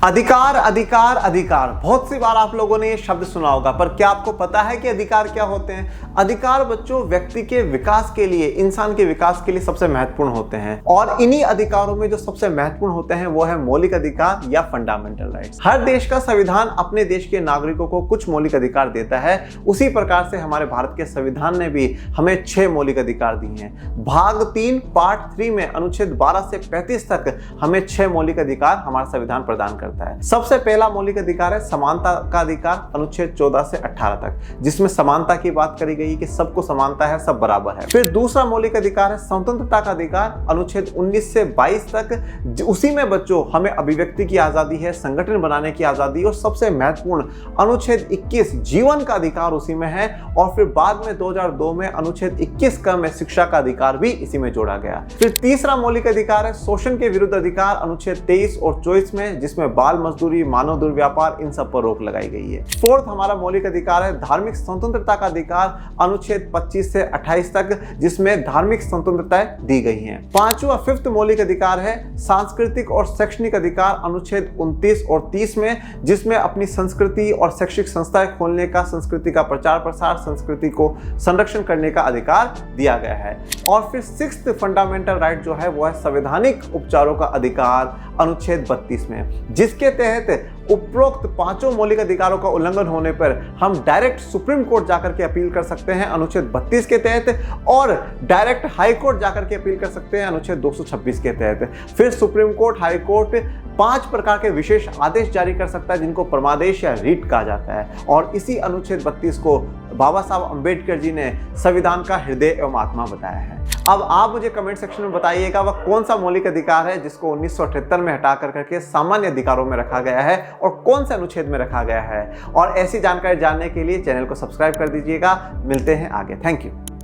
अधिकार अधिकार अधिकार, बहुत सी बार आप लोगों ने ये शब्द सुना होगा, पर क्या आपको पता है कि अधिकार क्या होते हैं? अधिकार बच्चों व्यक्ति के विकास के लिए, इंसान के विकास के लिए सबसे महत्वपूर्ण होते हैं और इन्हीं अधिकारों में जो सबसे महत्वपूर्ण होते हैं वो है मौलिक अधिकार या फंडामेंटल राइट्स। हर देश का संविधान अपने देश के नागरिकों को कुछ मौलिक अधिकार देता है। उसी प्रकार से हमारे भारत के संविधान ने भी हमें 6 मौलिक अधिकार दिए हैं। भाग 3 पार्ट 3 में अनुच्छेद 12 से 35 तक हमें 6 मौलिक अधिकार हमारा संविधान प्रदान करता है। सबसे पहला मौलिक अधिकार है समानता का अधिकार, अनुच्छेद 14 से 18 तक, जिसमें समानता की बात करी गई कि सबको समानता है, सब बराबर है। फिर दूसरा मौलिक अधिकार है स्वतंत्रता का अधिकार, अनुच्छेद 19 से 22 तक। उसी में बच्चों हमें अभिव्यक्ति की आजादी है, संगठन बनाने की आजादी, और सबसे महत्वपूर्ण अनुच्छेद 21 जीवन का अधिकार उसी में है। और फिर बाद में 2002 में अनुच्छेद 21 का में शिक्षा का अधिकार भी इसी में जोड़ा गया। फिर तीसरा मौलिक अधिकार है शोषण के विरुद्ध अधिकार, अनुच्छेद 23 और 24 में, जिसमें बाल मजदूरी, मानव दुर्व्यापार, इन सब पर रोक लगाई गई है। फोर्थ हमारा मौलिक अधिकार है धार्मिक स्वतंत्रता का अधिकार, अनुच्छेद 25 से 28 तक, जिसमें धार्मिक स्वतंत्रताएं दी गई हैं। पांचवा फिफ्थ मौलिक अधिकार है सांस्कृतिक और शैक्षणिक अधिकार, अनुच्छेद 29 और 30 में, जिसमें अपनी संस्कृति और शैक्षिक संस्थाएं खोलने का, संस्कृति का प्रचार प्रसार, संस्कृति को संरक्षण करने का अधिकार दिया गया है। और फिर सिक्स्थ फंडामेंटल राइट जो है वो है संवैधानिक उपचारों का अधिकार, अनुच्छेद 32 में, जिसके तहत उपरोक्त 5 मौलिक अधिकारों का उल्लंघन होने पर हम डायरेक्ट सुप्रीम कोर्ट जाकर के अपील कर सकते हैं, अनुच्छेद 32 के तहत, और डायरेक्ट हाई कोर्ट जाकर के अपील कर सकते हैं, अनुच्छेद 226 के तहत। फिर सुप्रीम कोर्ट, हाई कोर्ट 5 प्रकार के विशेष आदेश जारी कर सकता है, जिनको परमादेश या रीट कहा जाता है। और इसी अनुच्छेद 32 को बाबा साहब अंबेडकर जी ने संविधान का हृदय एवं आत्मा बताया है। अब आप मुझे कमेंट सेक्शन में बताइएगा वह कौन सा मौलिक अधिकार है जिसको 1978 में हटा करके सामान्य अधिकारों में रखा गया है और कौन से अनुच्छेद में रखा गया है। और ऐसी जानकारी जानने के लिए चैनल को सब्सक्राइब कर दीजिएगा। मिलते हैं आगे। Thank you.